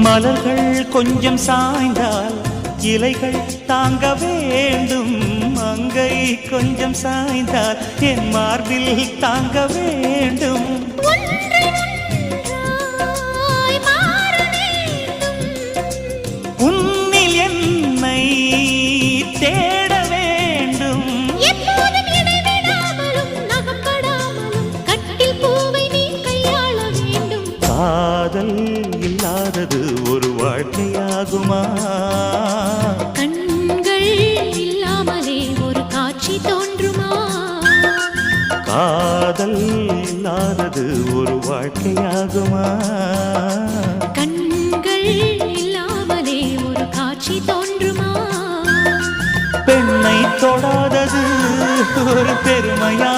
மலர்கள் கொஞ்சம் சாய்ந்தால் இலைகள் தாங்க வேண்டும். மங்கை கொஞ்சம் சாய்ந்தால் என் மார்பில் தாங்க வேண்டும். உன்னில் என்னை தேட வேண்டும். காதல் இல்லாதது ஒரு வாழ்க்கையாகுமா? கண்கள் இல்லாமலே ஒரு காட்சி தோன்றுமா? காதல் இல்லாதது ஒரு வாழ்க்கையாகுமா? கண்கள் இல்லாமலே ஒரு காட்சி தோன்றுமா? பெண்ணை தொடாதது ஒரு பெருமையா?